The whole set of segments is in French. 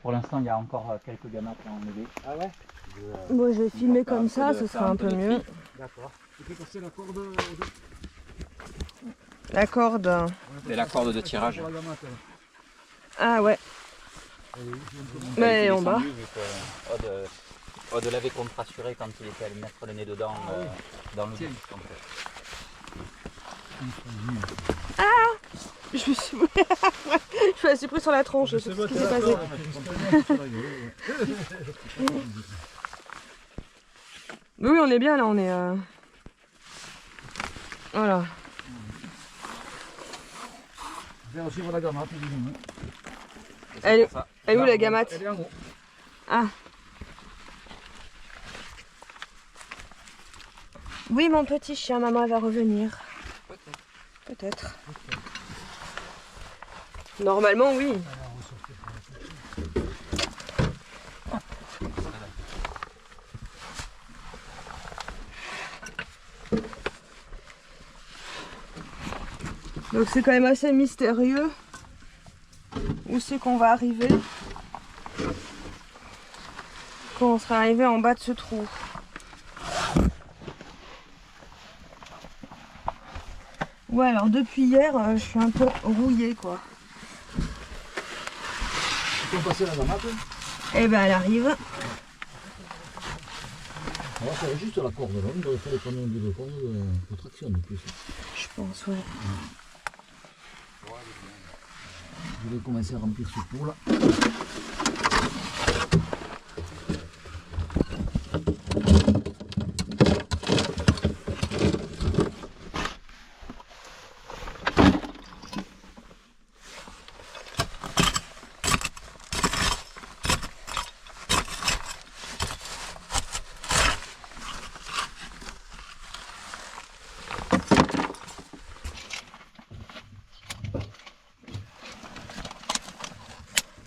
pour l'instant, il y a encore quelques gamates à enlever. Ah ouais. Bon, je vais filmer comme ça, ce sera un peu mieux. D'accord. Tu peux passer la corde. La corde. C'est la corde de tirage. Ah ouais. Mais en bas. Aude l'avait contre-assuré quand il était allé mettre le nez dedans dans le bus. Je me suis... je me suis pris sur la tronche, je sais pas ce qui s'est passé. Mais oui, on est bien là, on est... Voilà. Viens aussi voir la gamate. Elle est où la gamate? Elle est en haut. Ah. Oui, mon petit chien, maman va revenir. Peut-être. Normalement, oui. Donc c'est quand même assez mystérieux. Où c'est qu'on va arriver? Quand on sera arrivé en bas de ce trou. Ouais, alors depuis hier, je suis un peu rouillée quoi. Tu peux passer la gamate? Eh ben elle arrive. On va faire juste la corde là, on devrait faire les premiers bouts de corde de traction de plus. Je pense, ouais. Je vais commencer à remplir ce pot là.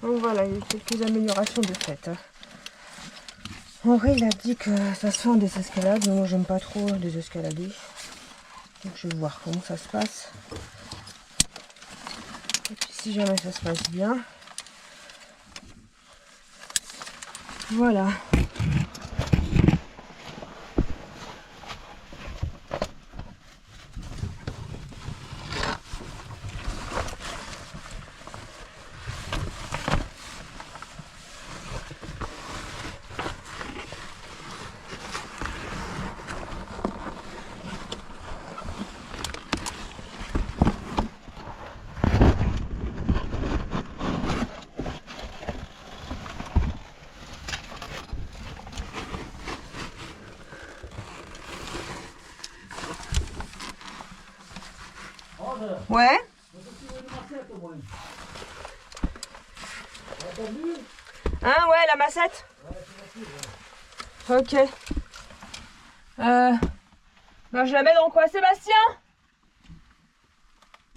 Donc voilà, il y a quelques améliorations de fait. En vrai, il a dit que ça se fait en désescalade, mais moi j'aime pas trop désescalader. Donc je vais voir comment ça se passe. Et puis si jamais ça se passe bien. Voilà. Ouais. Hein, ouais, la massette. Ok. Ben, je la mets dans quoi, Sébastien?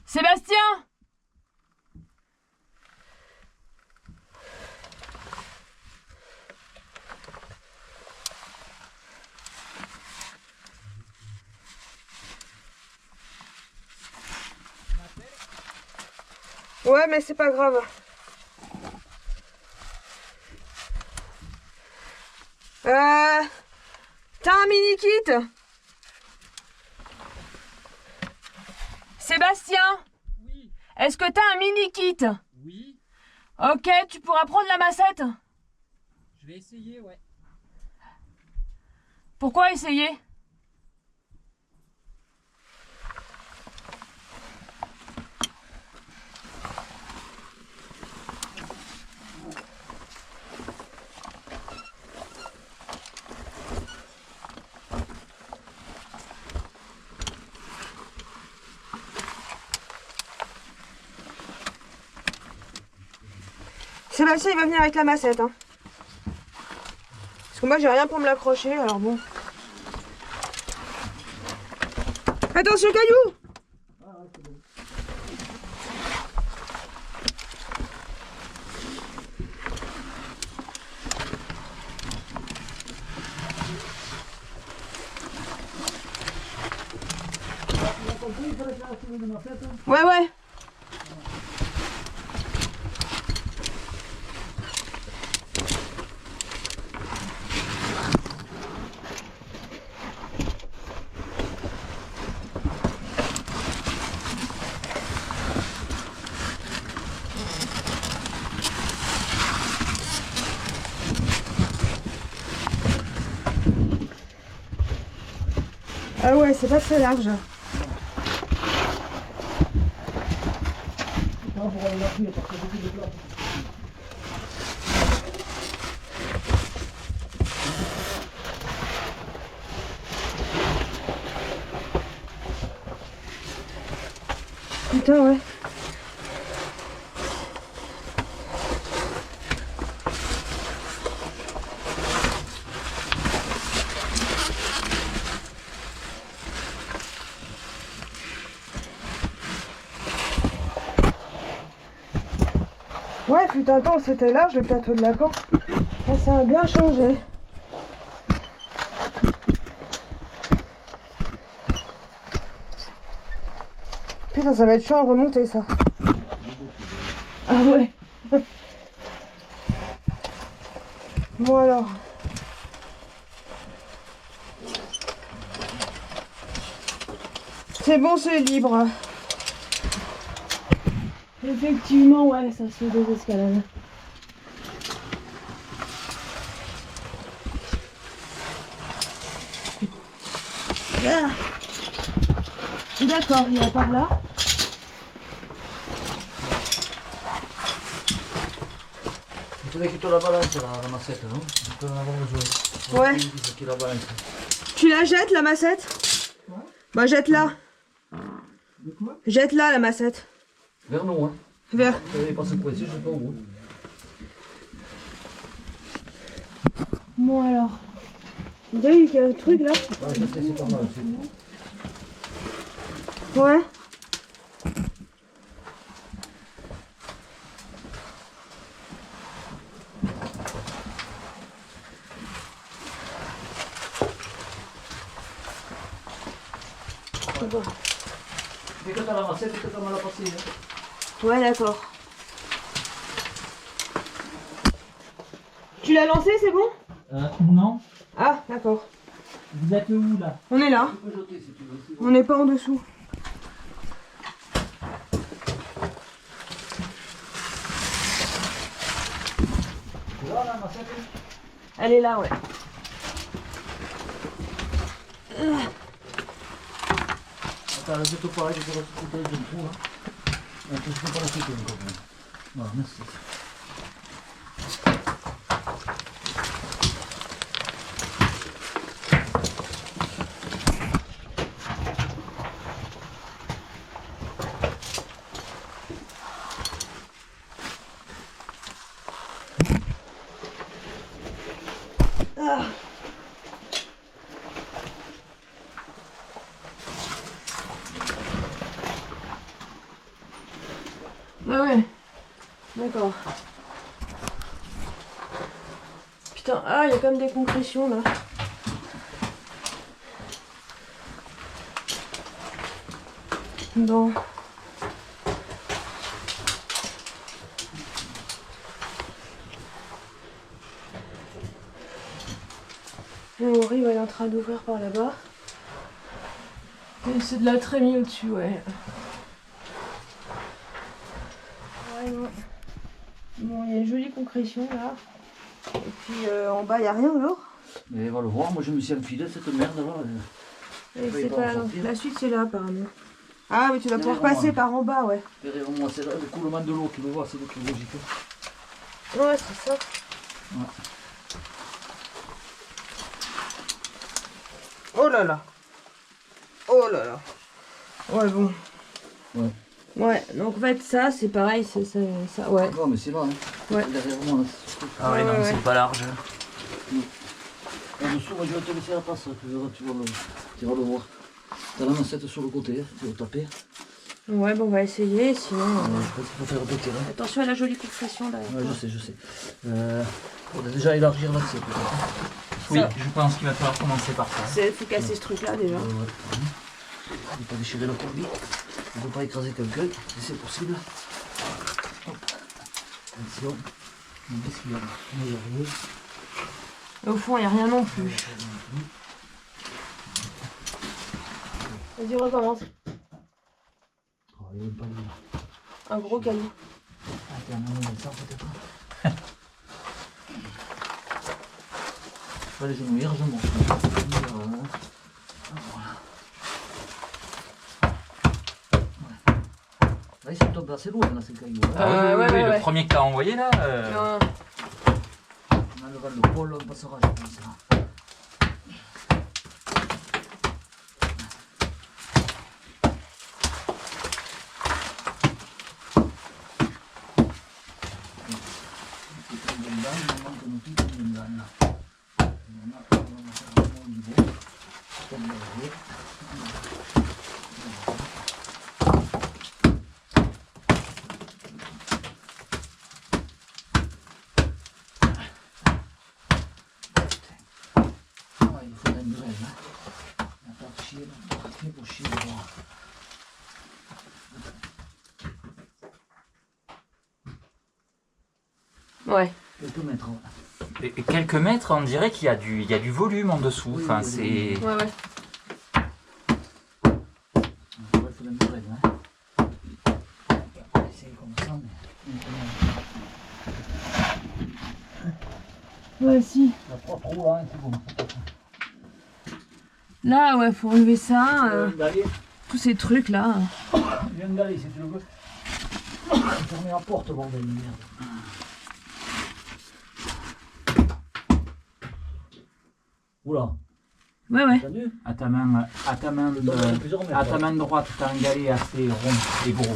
Sébastien? Ouais, mais c'est pas grave. T'as un mini-kit? Sébastien? Oui, Est-ce que t'as un mini-kit? oui, Ok, tu pourras prendre la massette? je vais essayer, ouais. Pourquoi essayer? Sébastien, il va venir avec la massette, hein. Parce que moi, j'ai rien pour me l'accrocher, alors bon. Attention, caillou! Ouais, ouais. Ah ouais, c'est pas très large. Non, pour aller là-dessus, il y a pas beaucoup de place. Putain, ouais. Ouais, fut un temps, c'était large le plateau de Lacan. Et ça a bien changé. Putain, ça va être chiant à remonter, ça. Ah ouais. Bon alors. C'est bon, c'est libre. Effectivement, ouais, ça se fait des escalades. Ah. D'accord, il y a par là. Il faudrait que tu la balances la massette, non? On peut en avoir besoin. Ouais. Il faut qu'il la balance. Tu la jettes, la massette? Ouais. Bah, jette-la. De quoi? Jette-la, la massette. Vers nous, hein. Vers. Vous n'avez pas se coincer, je sais pas où. Bon, alors. Vous avez vu qu'il y a un truc là? Ah, je sais, c'est pas mal aussi. Ouais. Bon. Dès que tu as la massette, c'est que tu as mal à passer. Hein. Ouais, d'accord. Tu l'as lancé, c'est bon? Non. Ah, d'accord. Vous êtes où là? On est là. Tu peux jeter si tu veux. C'est bon. On n'est pas en dessous. Tu vois la massette? Elle est là, ouais. Attends, laisse-toi pas, je vais la sauter d'un trou. Hein. Attends, je peux pas la sauter encore. Voilà, merci. Ah. Ah ouais. D'accord. Putain, ah, il y a comme des concrétions là. Bon. Et Henri va être en train d'ouvrir par là-bas. Et c'est de la trémie au-dessus, ouais. Ouais, non. Bon, il y a une jolie concrétion là. Et puis en bas, il n'y a rien alors. Mais va le voir, moi je me suis enfilé cette merde là. Et vais c'est pas pas... en sortir. La suite, c'est là apparemment. Ah, mais tu vas pouvoir Derrière passer moi. par en bas, ouais. Derrière moi, c'est là le coulement de l'eau, tu le vois, c'est le plus logique. Ouais, c'est ça. Ouais. Oh là là. Oh là là. Ouais, bon. Ouais. Ouais, donc en fait, ça, c'est pareil, c'est ça, ouais. Non, mais c'est là, hein. Ouais. Derrière moi, là, c'est Ah ouais, non, ouais. c'est pas large. en dessous, moi je vais te laisser la place, tu verras, tu vas le voir. T'as la massette sur le côté, hein, tu vas taper. Ouais, bon, on va essayer, sinon... Je pense qu'il faut faire deux terrains. Attention à la jolie concrétion là. Ouais, je sais. On va déjà élargir l'accès peut-être. hein. Oui, Ça. je pense qu'il va falloir commencer par ça. C'est faut casser ce truc là déjà. Ouais. Ne pas déchirer la combi. On ne peut pas écraser quelqu'un, si c'est possible. Hop. Attention. Qu'est-ce qu'il y a là? Il y a rien. Et au fond, il n'y a rien non plus. Vas-y, recommence. Oh, il y a pas de... Un gros caillou. Ah, t'es un moment de ça peut-être. Pas les genoux, largement. Voilà. Là, ils sont tombés assez loin, là, ces cailloux. Hein. Ah oui, ouais, le ouais. premier que t'as envoyé là. Non. On enlèvera le pôle, on passera, je pense. Là. Ouais. Quelques mètres. Et quelques mètres, on dirait qu'il y a du volume en dessous. Oui, Enfin, oui, c'est. oui. Ouais, ouais. Il faut la murène, hein. On va essayer comme ça, mais... Ouais, si. Il y a 3 trous là, c'est bon. Là, ouais, faut enlever ça. Galet. Tous ces trucs là. Il y a un galet si tu le veux. Fermez la porte, bordel de merde. Oula, Ouais, ouais. t'as vu? À ta main Plusieurs mètres, à ta là. main droite, t'as un galet assez rond et gros.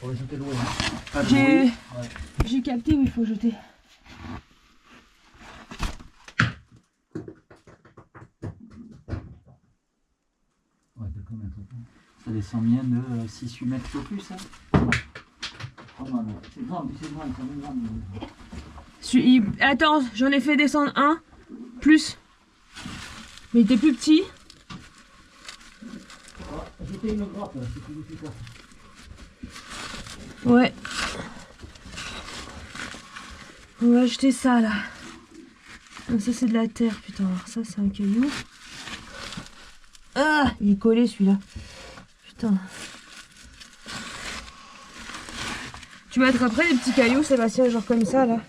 On va jeter loin. Hein. Pas de J'ai bruit. j'ai capté où il faut jeter. Ouais, quelques mètres. Ça descend bien de 6-8 mètres au plus. Hein. Pas mal. C'est grand, c'est grand, c'est grand. Attends, j'en ai fait descendre un. Plus. Mais il était plus petit. Jeter une grappe, c'est plus efficace. Ouais. On va jeter ça là. Ah, ça c'est de la terre, putain. Alors ça c'est un caillou. Ah, il est collé celui-là. Putain. Tu vas être après les petits cailloux, Sébastien, genre comme ça là.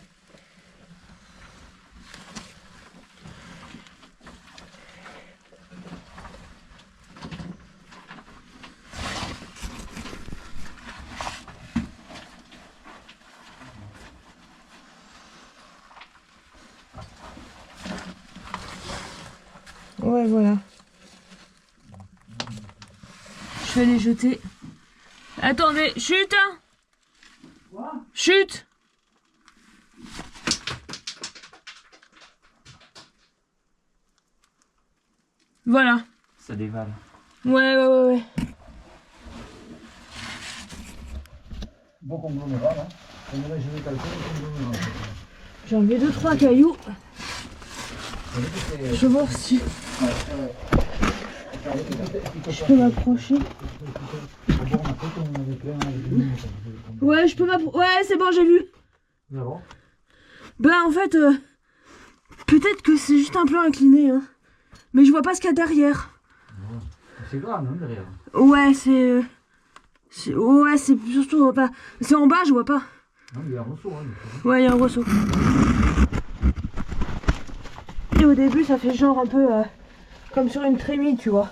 Ouais, voilà. Je vais les jeter. Attendez, chute hein. Quoi? Chute. Voilà. Ça dévale. Ouais. Bon conglomérat, là. On va je vais calculer le conglomérat. J'ai enlevé 2-3 cailloux. Je vais voir si je peux m'approcher. Ouais, je peux m'approcher. Ouais, c'est bon, j'ai vu. Ben, en fait, peut-être que c'est juste un peu incliné, hein. Mais je vois pas ce qu'il y a derrière. C'est grave, non, derrière. Ouais, ouais, c'est surtout pas. C'est en bas, je vois pas. Non, il y a un ressaut, hein. Ouais, il y a un ressaut. Et au début, ça fait genre un peu comme sur une trémie, tu vois.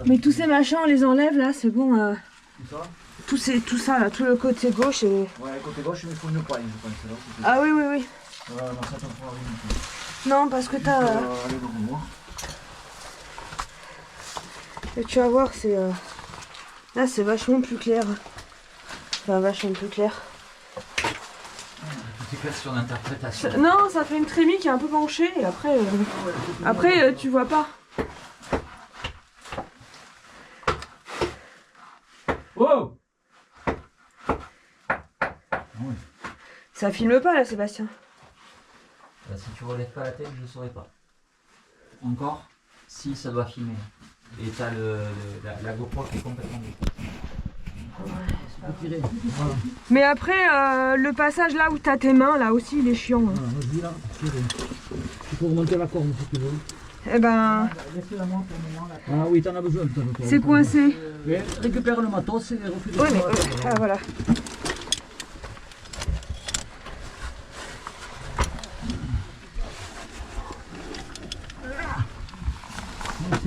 Mais tous ces machins, on les enlève là, c'est bon. Tout ça? Tout ça là, tout le côté gauche et. Ouais, côté gauche, il faut une paille, je pense. Là, Ah oui. ouais, non, ça t'en fera rien. Non, parce que t'as. Allez, donc, moi. Et tu vas voir, c'est. Là, c'est vachement plus clair. Enfin, vachement plus clair. Petite question d'interprétation. Non, ça fait une trémie qui est un peu penchée et après, tu vois pas. Oh! Ça filme pas là, Sébastien. Bah, si tu relèves pas la tête, je ne saurais pas. Encore? Si, ça doit filmer. Et t'as la GoPro qui est complètement Mais après, le passage là où t'as tes mains, là aussi, il est chiant. Hein. Voilà, vas-y là, il faut remonter la corde si tu veux. Eh ben, Ah oui, t'en as besoin. c'est coincé. Mais récupère le matos et refais des Ouais, mais. choses. Ah, voilà.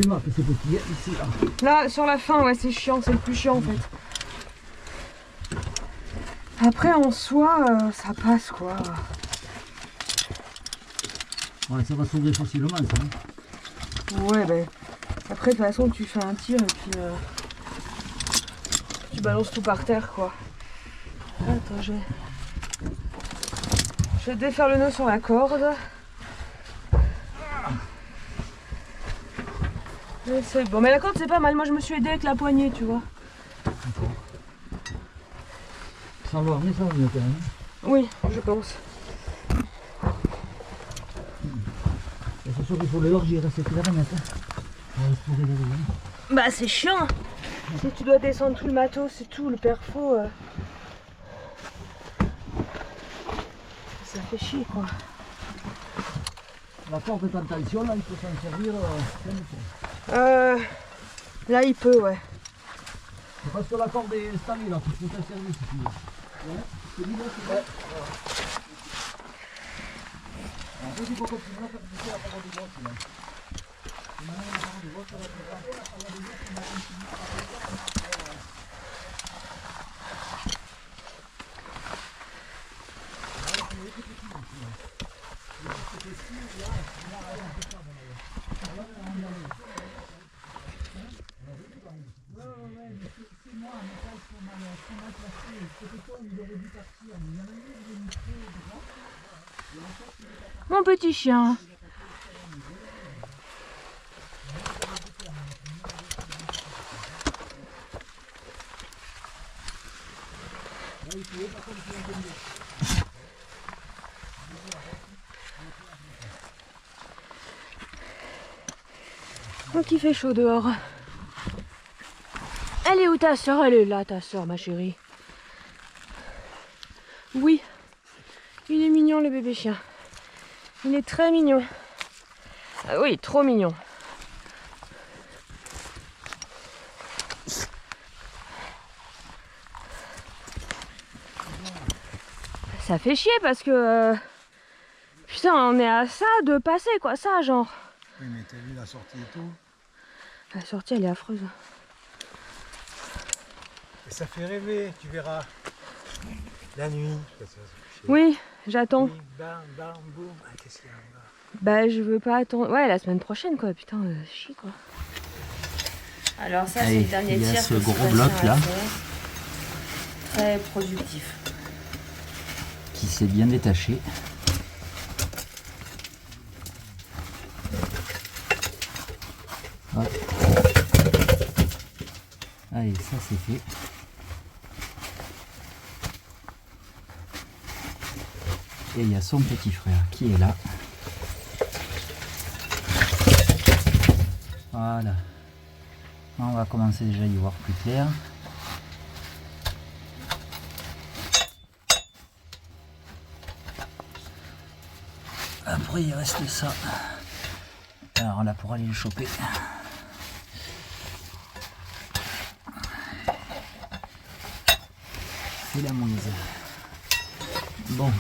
c'est marrant, c'est petit, hein, ici, là. Là, sur la fin, ouais, c'est chiant, c'est le plus chiant en fait. Après, en soi, ça passe quoi. Ouais, ça va s'ouvrir facilement, ça. Hein. Ouais, ben. Après, de toute façon, tu fais un tir et puis. Tu balances tout par terre quoi. Attends, je vais défaire le nœud sur la corde. C'est bon, mais la corde c'est pas mal. Moi je me suis aidée avec la poignée, tu vois. D'accord. Ça va venir, ça va venir quand même. Oui, je pense. Et c'est sûr qu'il faut l'élargir, c'est clair à mettre. On va explorer les rues. Bah c'est chiant. Si tu dois descendre tout le matos et tout, le perfo. Ça fait chier quoi. La corde est en tension, là, il faut s'en servir. Là il peut, ouais. C'est parce que la corde est stable, là, qu'il faut s'en servir si tu veux. Ouais, c'est libre, c'est vrai. En fait, il faut continuer à faire pousser la parole du boss, là. Mon petit chien. Donc il fait chaud dehors. Elle est où ta soeur? Elle est là ta soeur ma chérie. Oui. Il est mignon le bébé chien. Il est très mignon. Ah oui, trop mignon. Ça fait chier parce que... putain, on est à ça de passer quoi, ça genre. Oui, mais t'as vu la sortie et tout. La sortie elle est affreuse. Et ça fait rêver, tu verras. La nuit. Oui, j'attends. Oui, bam, bam, boum. Ah, qu'est-ce qu'il y a là? Bah je veux pas attendre. Ouais, la semaine prochaine quoi, putain, chier quoi. Alors ça c'est Allez, le dernier il y a tir ce que gros Sébastien bloc, a là. fait. Très productif. Qui s'est bien détaché. Hop. Allez, ça c'est fait. Et il y a son petit frère qui est là. Voilà. On va commencer déjà à y voir plus clair. Après il reste ça. Alors là pour aller le choper. C'est la mouise. Bon.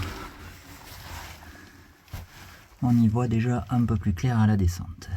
On y voit déjà un peu plus clair à la descente.